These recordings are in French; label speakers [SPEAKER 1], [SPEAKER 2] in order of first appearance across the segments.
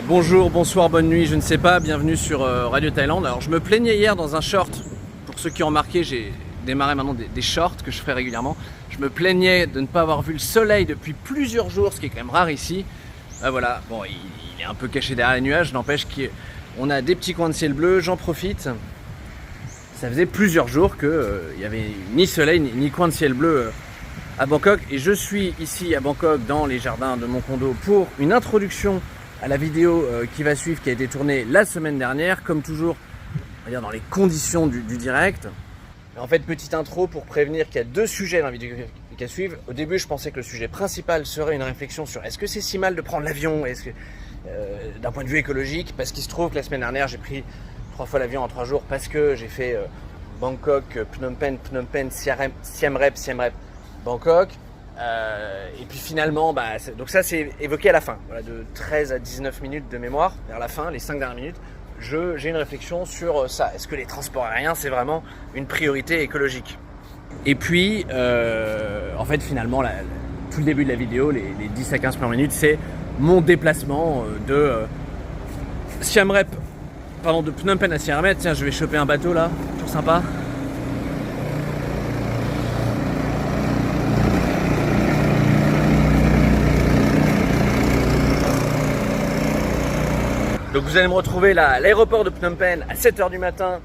[SPEAKER 1] Bonjour, bonsoir, bonne nuit, je ne sais pas, bienvenue sur Radio Thaïlande. Alors je me plaignais hier dans un short, pour ceux qui ont remarqué, j'ai démarré maintenant des shorts que je ferai régulièrement. Je me plaignais de ne pas avoir vu le soleil depuis plusieurs jours, ce qui est quand même rare ici. Voilà, bon, il est un peu caché derrière les nuages, n'empêche qu'on a des petits coins de ciel bleu, j'en profite. Ça faisait plusieurs jours qu'il n'y avait ni soleil ni coin de ciel bleu à Bangkok. Et je suis ici à Bangkok dans les jardins de mon condo pour une introduction à la vidéo qui va suivre, qui a été tournée la semaine dernière, comme toujours, on va dire dans les conditions du direct. En fait, petite intro pour prévenir qu'il y a deux sujets dans la vidéo qui va suivre. Au début, je pensais que le sujet principal serait une réflexion sur est-ce que c'est si mal de prendre l'avion, est-ce que d'un point de vue écologique, parce qu'il se trouve que la semaine dernière, j'ai pris 3 fois l'avion en 3 jours parce que j'ai fait Bangkok, Phnom Penh, Siem Reap, Bangkok. Et puis finalement, donc ça c'est évoqué à la fin, voilà, de 13 à 19 minutes de mémoire, vers la fin, les 5 dernières minutes, j'ai une réflexion sur ça. Est-ce que les transports aériens, c'est vraiment une priorité écologique? Et puis, en fait, finalement, tout le début de la vidéo, les 10 à 15 premières minutes, c'est mon déplacement de de Phnom Penh à Siem Reap. Tiens, je vais choper un bateau là, toujours sympa. Donc vous allez me retrouver là à l'aéroport de Phnom Penh à 7h du matin,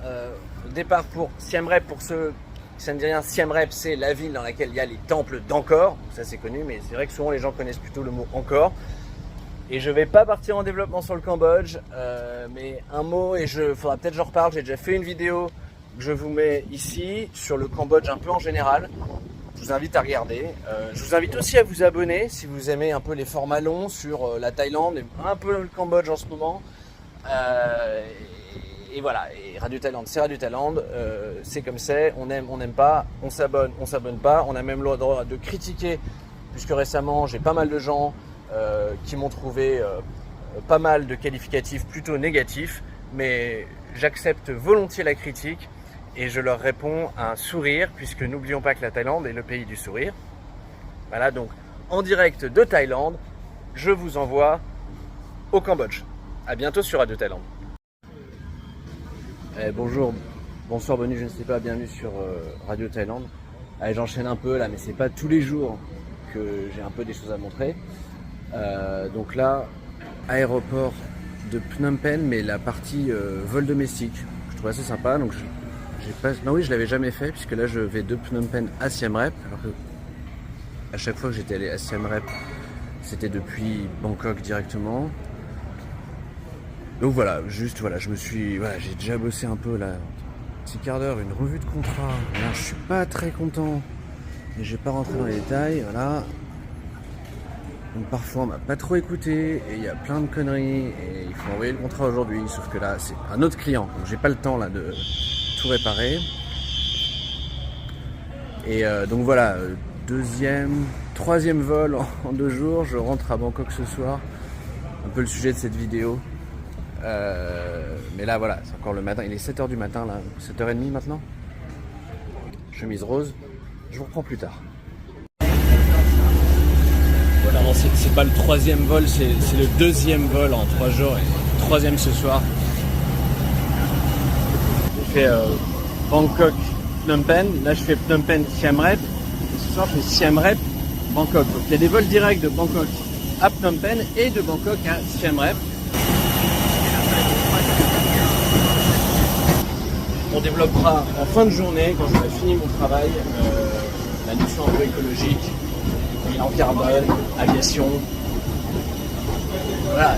[SPEAKER 1] au départ pour Siem Reap. Pour ceux qui ça ne dit rien, Siem Reap c'est la ville dans laquelle il y a les temples d'Angkor, ça c'est connu, mais c'est vrai que souvent les gens connaissent plutôt le mot Angkor. Et je vais pas partir en développement sur le Cambodge, mais un mot, et faudra peut-être que j'en reparle, j'ai déjà fait une vidéo que je vous mets ici sur le Cambodge un peu en général. Je vous invite à regarder. Je vous invite aussi à vous abonner si vous aimez un peu les formats longs sur la Thaïlande et un peu le Cambodge en ce moment. Et voilà, et Radio Thaïlande, c'est Radio Thaïlande, c'est comme c'est, on aime, on n'aime pas, on s'abonne pas, on a même le droit de critiquer, puisque récemment j'ai pas mal de gens qui m'ont trouvé pas mal de qualificatifs plutôt négatifs, mais j'accepte volontiers la critique. Et je leur réponds un sourire, puisque n'oublions pas que la Thaïlande est le pays du sourire. Voilà, donc en direct de Thaïlande, je vous envoie au Cambodge. A bientôt sur Radio Thaïlande. Bonjour, bonsoir, bonne nuit, je ne sais pas, bienvenue sur Radio Thaïlande. Allez, j'enchaîne un peu là, mais c'est pas tous les jours que j'ai un peu des choses à montrer. Donc là, aéroport de Phnom Penh, mais la partie vol domestique. Je trouve assez sympa, donc non oui, je l'avais jamais fait, puisque là je vais de Phnom Penh à Siem Reap, alors que à chaque fois que j'étais allé à Siem Reap, c'était depuis Bangkok directement. Donc voilà, juste voilà, j'ai déjà bossé un peu là, un petit quart d'heure, une revue de contrat. Là, je suis pas très content, mais je vais pas rentrer dans les détails, voilà. Donc parfois on m'a pas trop écouté et il y a plein de conneries et il faut envoyer le contrat aujourd'hui, sauf que là c'est un autre client, donc j'ai pas le temps là de tout réparer. Et donc voilà, troisième vol en 2 jours, je rentre à Bangkok ce soir, un peu le sujet de cette vidéo. Mais là voilà, c'est encore le matin, il est 7h du matin là, 7h30 maintenant. Chemise rose, je vous reprends plus tard. Voilà, c'est pas le 3e vol, c'est le 2e vol en 3 jours et 3e ce soir. J'ai fait Bangkok, Phnom Penh, là je fais Phnom Penh, Siem Reap, et ce soir je fais Siem Reap, Bangkok. Donc il y a des vols directs de Bangkok à Phnom Penh et de Bangkok à Siem Reap. On développera en fin de journée, quand j'aurai fini mon travail, la notion un peu écologique, bilan carbone, aviation. Voilà,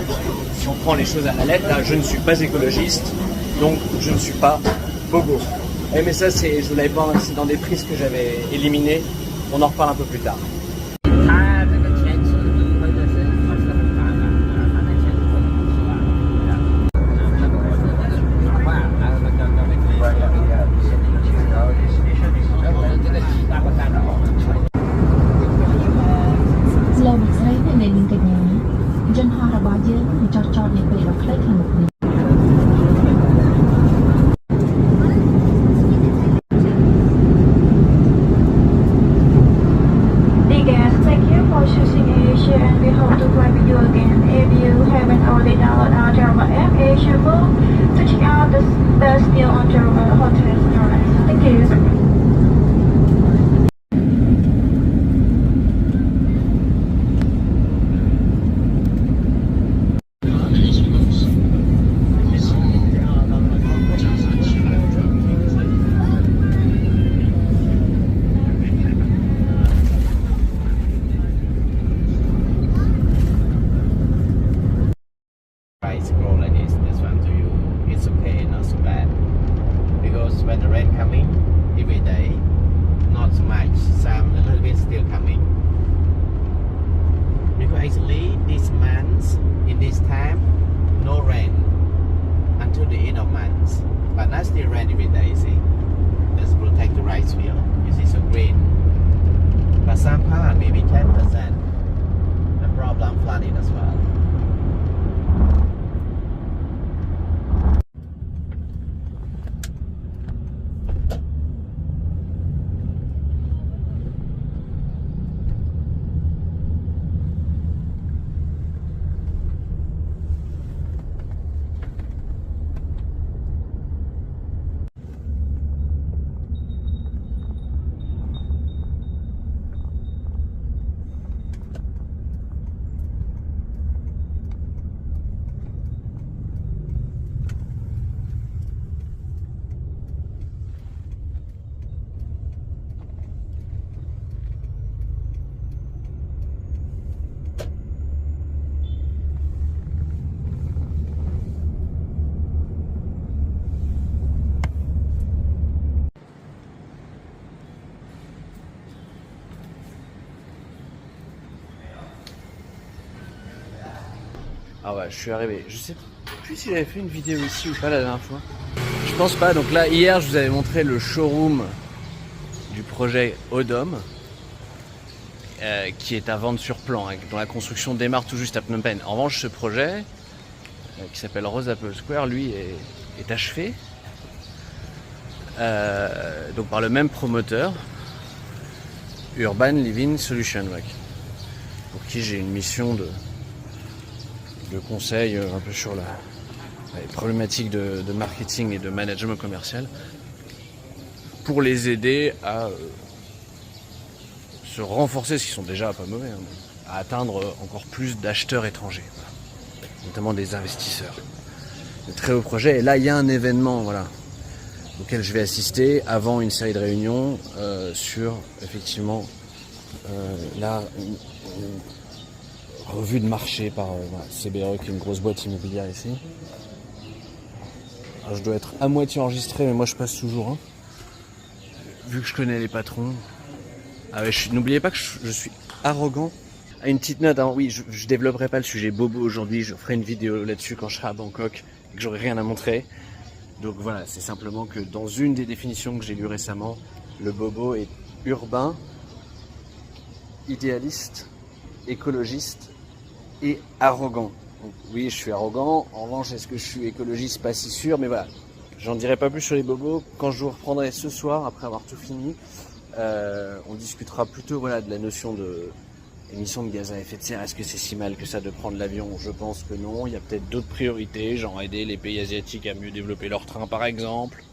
[SPEAKER 1] si on prend les choses à la lettre, là, je ne suis pas écologiste, donc je ne suis pas bobo. Mais ça, je vous l'avais pas, c'est dans des prises que j'avais éliminées. On en reparle un peu plus tard.
[SPEAKER 2] choosing Asia, and we hope to fly with you again. If you haven't already downloaded our Java app, Asia Move, to check out the best deal on Java hotels and restaurants. Thank you.
[SPEAKER 3] Price grow like this one to you, it's okay, not so bad. Because when the rain coming every day, not so much, some a little bit still coming. Because actually this month, in this time, no rain until the end of month. But not still rain every day, see. Let's protect the rice field. You see, so green. But some part, maybe 10%, the problem flooding as well.
[SPEAKER 1] Ah ouais, je suis arrivé. Je sais plus si j'avais fait une vidéo ici ou pas la dernière fois. Je pense pas. Donc là, hier, je vous avais montré le showroom du projet Odom, qui est à vendre sur plan, hein, dont la construction démarre tout juste à Phnom Penh. En revanche, ce projet, qui s'appelle Rose Apple Square, lui, est achevé. Donc par le même promoteur, Urban Living Solution, pour qui j'ai une mission de conseil un peu sur les problématiques de marketing et de management commercial pour les aider à se renforcer, ce qui sont déjà pas mauvais, hein, à atteindre encore plus d'acheteurs étrangers, notamment des investisseurs. De très haut projet. Et là, il y a un événement, auquel je vais assister avant une série de réunions sur effectivement la revue de marché par CBRE, qui est une grosse boîte immobilière ici. Alors, je dois être à moitié enregistré, mais moi je passe toujours, hein, vu que je connais les patrons. Ah ouais, n'oubliez pas que je suis arrogant. Ah, une petite note, hein, oui, je développerai pas le sujet bobo aujourd'hui, je ferai une vidéo là-dessus quand je serai à Bangkok et que j'aurai rien à montrer. Donc voilà, c'est simplement que dans une des définitions que j'ai lues récemment, le bobo est urbain, idéaliste, écologiste et arrogant. Donc oui, je suis arrogant. En revanche, est-ce que je suis écologiste? Pas si sûr, mais voilà. J'en dirai pas plus sur les bobos. Quand je vous reprendrai ce soir, après avoir tout fini, on discutera plutôt de la notion de émissions de gaz à effet de serre. Est-ce que c'est si mal que ça de prendre l'avion? Je pense que non. Il y a peut-être d'autres priorités, genre aider les pays asiatiques à mieux développer leur train par exemple.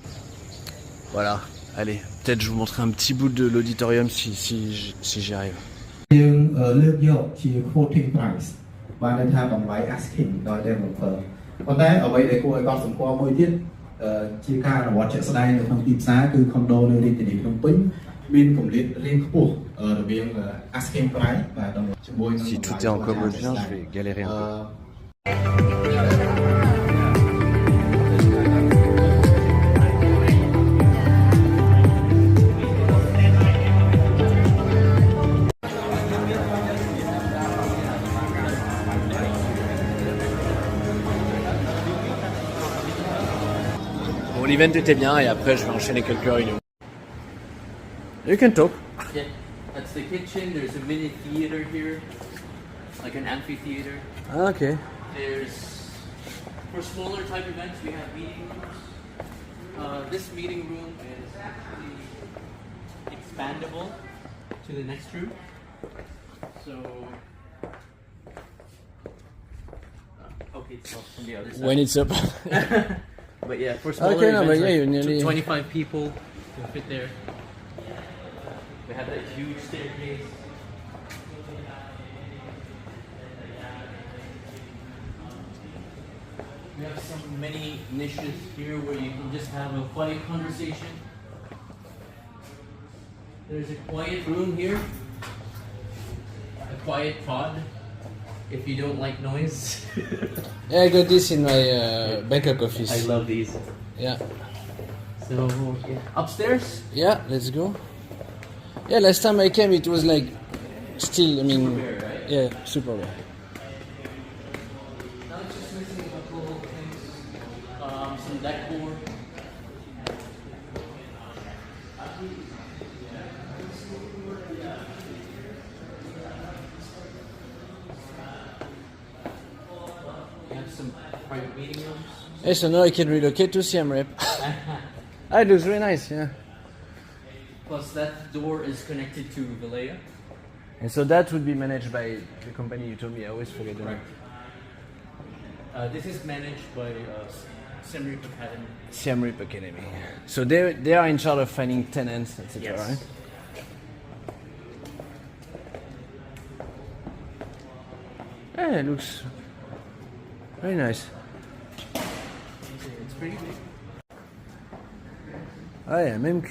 [SPEAKER 1] Voilà, allez, peut-être je vous montrerai un petit bout de l'auditorium si j'y arrive.
[SPEAKER 4] លើកយកជា quoting price បានន័យថាតម្លៃ asking ដោយ developer ប៉ុន្តែអ្វីដែលគួរឲ្យកត់សម្គាល់មួយទៀតជាការអនុវត្តជាក់ស្ដែងនៅក្នុងទីផ្សារគឺ condo នៅរាជធានីភ្នំពេញមានកម្រិតរៀងខ្ពស់រវាង asking price បាទជាមួយនឹង
[SPEAKER 1] Si tout est en cambodgien, je vais galérer un peu. Bon, l'event était bien et après je vais enchaîner quelques réunions. You can talk.
[SPEAKER 5] Yeah, that's the kitchen. There's a mini theater here, like an amphitheater.
[SPEAKER 1] Ah, ok.
[SPEAKER 5] There's, for smaller type events, we have meeting rooms. This meeting room is actually expandable to the next room. So it's up from the other side.
[SPEAKER 1] When it's up.
[SPEAKER 5] But yeah, for smaller
[SPEAKER 1] Okay, no,
[SPEAKER 5] events,
[SPEAKER 1] but yeah, you're
[SPEAKER 5] like
[SPEAKER 1] nearly-
[SPEAKER 5] 25 people can fit there. We have that huge staircase. We have many niches here where you can just have a quiet conversation. There's a quiet room here, a quiet pod, if you don't like noise.
[SPEAKER 1] Yeah, I got this in my Bangkok office.
[SPEAKER 5] I love these.
[SPEAKER 1] Yeah.
[SPEAKER 5] So, yeah. Upstairs?
[SPEAKER 1] Yeah, let's go. Yeah, last time I came, it was like still. I mean,
[SPEAKER 5] Super rare, right?
[SPEAKER 1] yeah, super rare.
[SPEAKER 5] Now it's just missing a couple of things. Some deck board. We have some private meeting rooms.
[SPEAKER 1] Hey, so now I can relocate to Siem Reap. It looks really nice, yeah.
[SPEAKER 5] Plus that door is connected to Vilea.
[SPEAKER 1] And so that would be managed by the company you told me. I always forget the name.
[SPEAKER 5] This is managed by Siem Reap Academy.
[SPEAKER 1] Siem Reap Academy. So they are in charge of finding tenants, etc.
[SPEAKER 5] Yes.
[SPEAKER 1] Right? Yeah, it looks very nice.
[SPEAKER 5] It's pretty big.
[SPEAKER 1] Ouais, même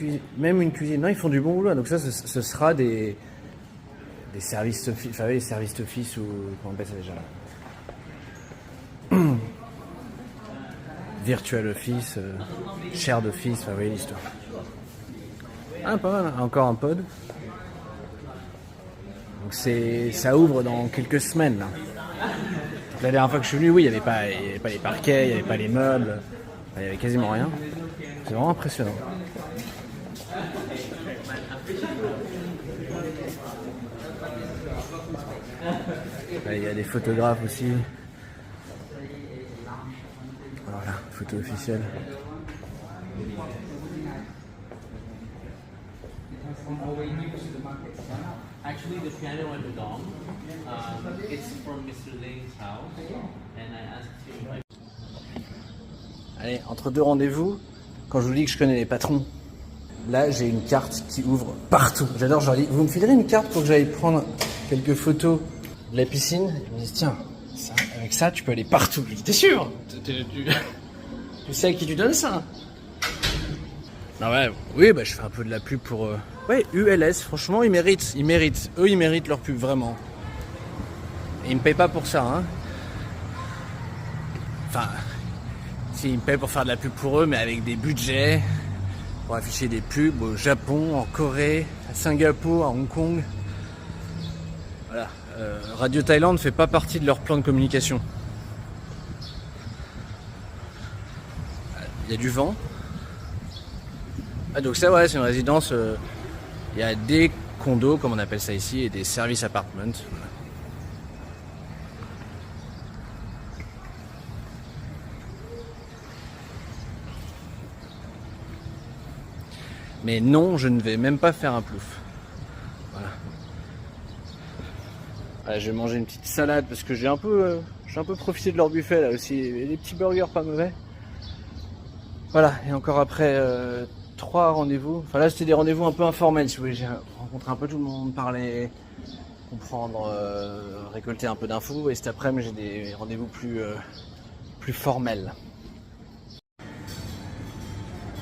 [SPEAKER 1] une cuisine. Non, ils font du bon boulot. Donc ça, ce sera des services office, enfin, oui, les services office ou comment on appelle ça déjà là. Virtual office, shared office, enfin, vous voyez l'histoire. Ah, pas mal. Encore un pod. Donc ça ouvre dans quelques semaines là. La dernière fois que je suis venu, oui, il n'y avait pas les parquets, il n'y avait pas les meubles, il n'y avait quasiment rien. C'est vraiment impressionnant. Là, il y a des photographes aussi. Voilà, photo officielle.
[SPEAKER 5] Actually, the piano at the Dom, it's from Mr. Ling's house, and I asked him.
[SPEAKER 1] Allez, entre deux rendez-vous, quand je vous dis que je connais les patrons, là j'ai une carte qui ouvre partout. J'adore, je leur dis, vous me filerez une carte pour que j'aille prendre quelques photos de la piscine. Ils me disent, tiens, ça, avec ça tu peux aller partout. Je dis, t'es sûr? Tu sais à qui tu donnes ça? Non ouais, oui, bah je fais un peu de la pub pour... Ouais, ULS, franchement, ils méritent. Eux, ils méritent leur pub, vraiment. Et ils me payent pas pour ça, hein. Enfin... Si, ils me payent pour faire de la pub pour eux, mais avec des budgets pour afficher des pubs au Japon, en Corée, à Singapour, à Hong Kong. Voilà. Radio Thaïlande ne fait pas partie de leur plan de communication. Il y a du vent. Ah, donc ça, ouais, c'est une résidence. Il y a des condos, comme on appelle ça ici, et des service apartments. Voilà. Mais non, je ne vais même pas faire un plouf. Voilà. Voilà, je vais manger une petite salade parce que j'ai un peu profité de leur buffet là aussi. Les petits burgers pas mauvais. Voilà, et encore après 3 rendez-vous. Enfin là c'était des rendez-vous un peu informels si vous voulez. J'ai rencontré un peu tout le monde, parler, comprendre, récolter un peu d'infos. Et cet après-midi j'ai des rendez-vous plus formels.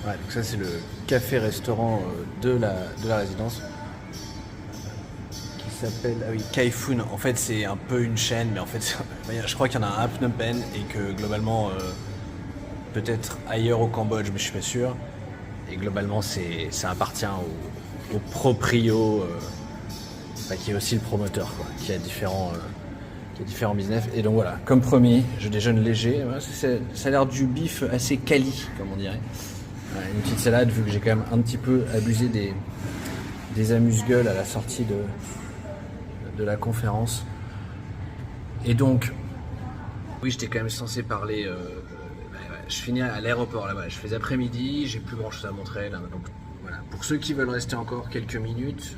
[SPEAKER 1] Ouais, donc ça c'est le café-restaurant de la résidence qui s'appelle Kaifun. En fait c'est un peu une chaîne, mais en fait je crois qu'il y en a un à Phnom Penh et que globalement peut-être ailleurs au Cambodge, mais je suis pas sûr. Et globalement ça appartient au proprio qui est aussi le promoteur, quoi, qui a différents business. Et donc voilà, comme promis, je déjeune léger. Voilà, ça a l'air du bif assez quali, comme on dirait. Une petite salade, vu que j'ai quand même un petit peu abusé des amuse-gueules à la sortie de la conférence. Et donc, oui, j'étais quand même censé parler. Je finis à l'aéroport là-bas. Je fais après-midi, j'ai plus grand-chose à montrer. Là, donc voilà. Pour ceux qui veulent rester encore quelques minutes,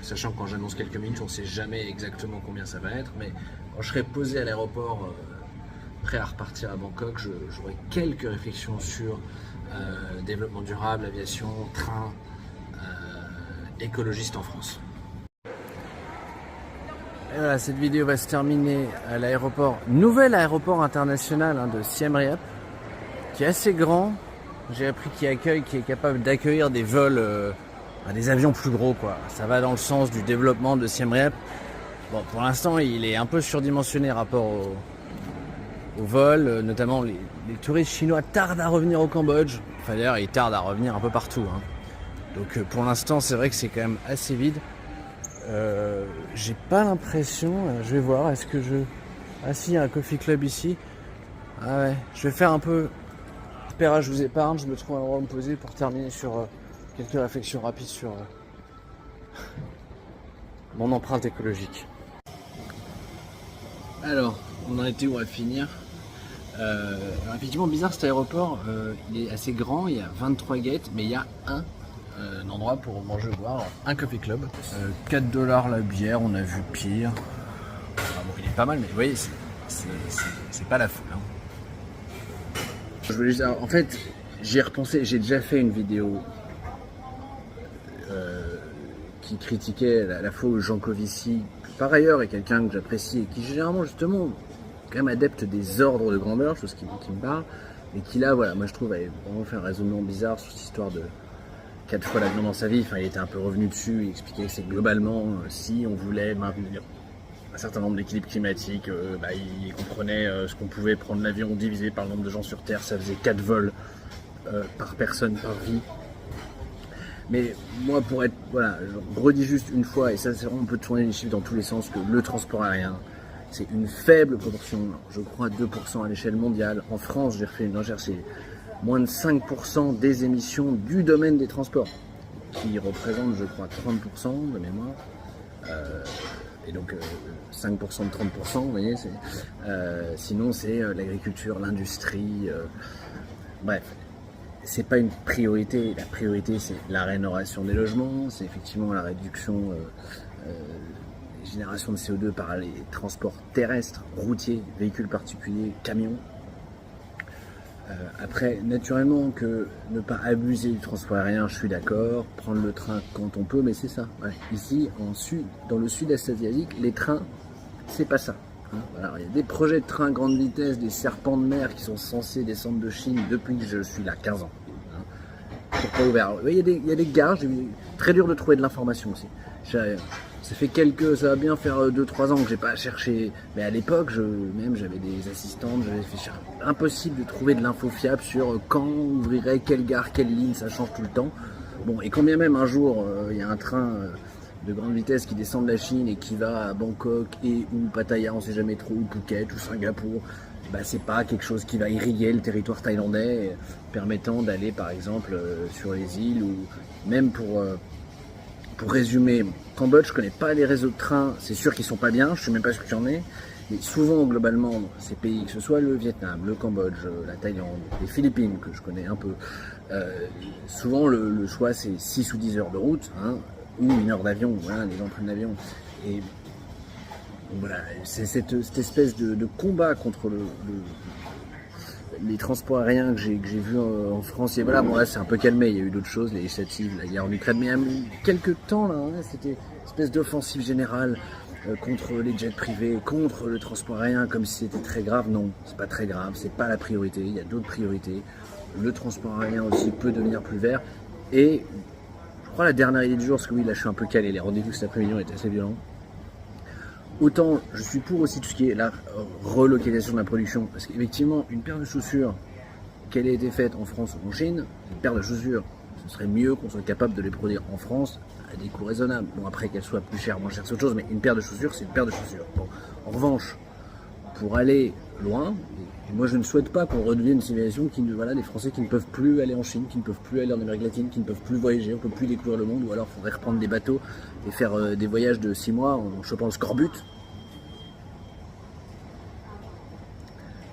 [SPEAKER 1] sachant que quand j'annonce quelques minutes, on ne sait jamais exactement combien ça va être, mais quand je serai posé à l'aéroport prêt à repartir à Bangkok, j'aurai quelques réflexions sur développement durable, aviation, train, écologiste en France. Et voilà, cette vidéo va se terminer à l'aéroport, nouvel aéroport international de Siem Reap, qui est assez grand. J'ai appris qu'il est capable d'accueillir des vols, des avions plus gros, quoi. Ça va dans le sens du développement de Siem Reap. Bon, pour l'instant, il est un peu surdimensionné rapport au vol, notamment les touristes chinois tardent à revenir au Cambodge. Enfin, d'ailleurs, ils tardent à revenir un peu partout. Donc, pour l'instant, c'est vrai que c'est quand même assez vide. J'ai pas l'impression, je vais voir, est-ce que je... Ah si, il y a un coffee club ici. Ah ouais, je vais faire un peu... Je vous épargne, je me trouve un endroit où me poser pour terminer sur quelques réflexions rapides sur mon empreinte écologique. Alors, on en était où à finir. Alors effectivement, bizarre cet aéroport, il est assez grand, il y a 23 gates, mais il y a un endroit pour manger ou boire, un coffee club. 4$ la bière, on a vu pire. Ah bon, il est pas mal, mais vous voyez, c'est pas la foule. Je voulais juste, en fait, j'y ai repensé, j'ai déjà fait une vidéo qui critiquait la fois où Jean Covici, qui par ailleurs est quelqu'un que j'apprécie et qui généralement justement quand même adepte des ordres de grandeur, chose qui me parle, mais qui là, voilà, moi je trouve avait vraiment fait un raisonnement bizarre sur cette histoire de 4 fois l'avion dans sa vie. Enfin, il était un peu revenu dessus, il expliquait que c'est globalement, si on voulait maintenir un certain nombre d'équilibres climatiques, il comprenait ce qu'on pouvait prendre l'avion divisé par le nombre de gens sur Terre, ça faisait 4 vols par personne, par vie. Mais moi, pour être, voilà, je redis juste une fois, et ça c'est vraiment, on peut tourner les chiffres dans tous les sens, que le transport aérien, c'est une faible proportion, je crois 2% à l'échelle mondiale. En France, j'ai refait une recherche, c'est moins de 5% des émissions du domaine des transports, qui représente, je crois, 30% de mémoire. Et donc 5% de 30%, vous voyez, sinon c'est l'agriculture, l'industrie, bref, c'est pas une priorité. La priorité, c'est la rénovation des logements, c'est effectivement la réduction des générations de CO2 par les transports terrestres, routiers, véhicules particuliers, camions. Après, naturellement, que ne pas abuser du transport aérien, je suis d'accord, prendre le train quand on peut, mais c'est ça. Ouais. Ici, dans le sud-est asiatique, les trains, c'est pas ça. Alors, il y a des projets de train grande vitesse, des serpents de mer qui sont censés descendre de Chine depuis que je suis là, 15 ans. C'est pas ouvert. Il y a des gares, très dur de trouver de l'information aussi. Ça va bien faire 2-3 ans que j'ai pas cherché, mais à l'époque, j'avais des assistantes, j'avais fait impossible de trouver de l'info fiable sur quand ouvrirait, quelle gare, quelle ligne, ça change tout le temps. Bon, et quand bien même un jour, il y a un train de grande vitesse qui descend de la Chine et qui va à Bangkok ou Pattaya, on sait jamais trop, ou Phuket ou Singapour, c'est pas quelque chose qui va irriguer le territoire thaïlandais, permettant d'aller par exemple sur les îles, ou même pour résumer, Cambodge, je connais pas les réseaux de trains, c'est sûr qu'ils sont pas bien, je suis même pas sûr qu'il y en ait, mais souvent globalement ces pays, que ce soit le Vietnam, le Cambodge, la Thaïlande, les Philippines que je connais un peu, souvent le choix c'est 6 ou 10 heures de route, ou 1 heure d'avion, voilà, les gens prennent l'avion. Et voilà, c'est cette espèce de combat contre les transports aériens que j'ai vu en France. Et voilà, bon là c'est un peu calmé, il y a eu d'autres choses, les initiatives, la guerre en Ukraine, mais il y a quelques temps là, c'était une espèce d'offensive générale contre les jets privés, contre le transport aérien, comme si c'était très grave. Non, c'est pas très grave, c'est pas la priorité, il y a d'autres priorités. Le transport aérien aussi peut devenir plus vert. Et je crois la dernière idée du jour, parce que oui là je suis un peu calé, les rendez-vous cet après-midi ont été assez violents. Autant je suis pour aussi tout ce qui est la relocalisation de la production, parce qu'effectivement une paire de chaussures qu'elle ait été faite en France ou en Chine, une paire de chaussures, ce serait mieux qu'on soit capable de les produire en France à des coûts raisonnables. Bon après qu'elles soient plus chères, moins chères, c'est autre chose, mais une paire de chaussures c'est une paire de chaussures. Bon, en revanche, pour aller loin, et moi je ne souhaite pas qu'on redevienne une civilisation des Français qui ne peuvent plus aller en Chine, qui ne peuvent plus aller en Amérique latine, qui ne peuvent plus voyager, on ne peut plus découvrir le monde, ou alors il faudrait reprendre des bateaux et faire des voyages de 6 mois en chopant le scorbut.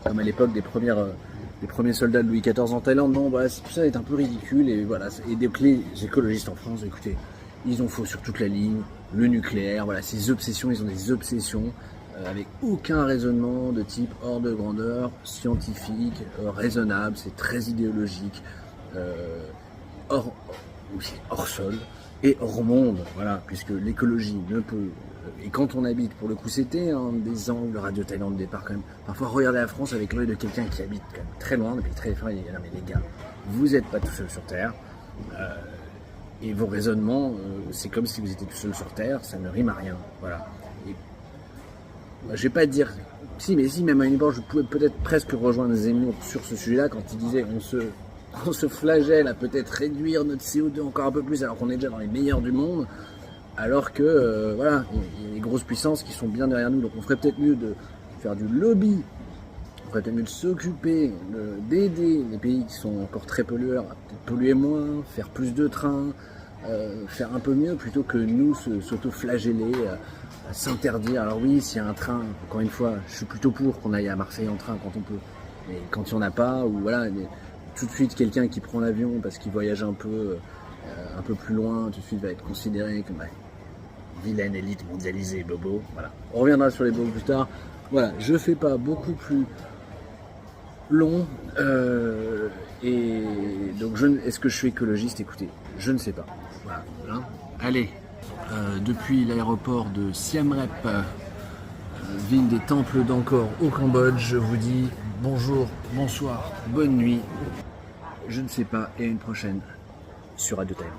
[SPEAKER 1] Comme à l'époque des premiers soldats de Louis XIV en Thaïlande, non, tout ça est un peu ridicule, et voilà, et les écologistes en France, écoutez, ils ont faux sur toute la ligne, le nucléaire, voilà, ces obsessions, ils ont des obsessions, avec aucun raisonnement de type hors de grandeur, scientifique, raisonnable, c'est très idéologique, hors sol et hors monde, voilà, puisque l'écologie ne peut... Et quand on habite, pour le coup c'était un des angles de Radio Thaïlande de départ quand même, parfois regarder la France avec l'œil de quelqu'un qui habite quand même très loin, depuis très loin, il dit non mais les gars, vous n'êtes pas tout seul sur Terre, et vos raisonnements, c'est comme si vous étiez tout seul sur Terre, ça ne rime à rien, voilà. Et, je vais pas dire, si, même à une époque, je pouvais peut-être presque rejoindre Zemmour sur ce sujet-là, quand il disait on se flagelle à peut-être réduire notre CO2 encore un peu plus, alors qu'on est déjà dans les meilleurs du monde, alors que, voilà, il y a des grosses puissances qui sont bien derrière nous, donc on ferait peut-être mieux de faire du lobby, on ferait peut-être mieux de s'occuper, d'aider les pays qui sont encore très pollueurs à peut-être polluer moins, faire plus de trains, faire un peu mieux plutôt que nous s'auto-flageller, s'interdire. Alors oui, s'il y a un train, encore une fois, je suis plutôt pour qu'on aille à Marseille en train quand on peut, mais quand il n'y en a pas, ou voilà, tout de suite quelqu'un qui prend l'avion parce qu'il voyage un peu plus loin, tout de suite va être considéré comme vilaine élite mondialisée, bobo, voilà. On reviendra sur les bobos plus tard. Voilà, je fais pas beaucoup plus long, et donc est-ce que je suis écologiste? Écoutez, je ne sais pas. Voilà, hein. Allez, depuis l'aéroport de Siem Reap, ville des temples d'Angkor au Cambodge, je vous dis bonjour, bonsoir, bonne nuit, je ne sais pas, et à une prochaine sur Radio Thaïlande.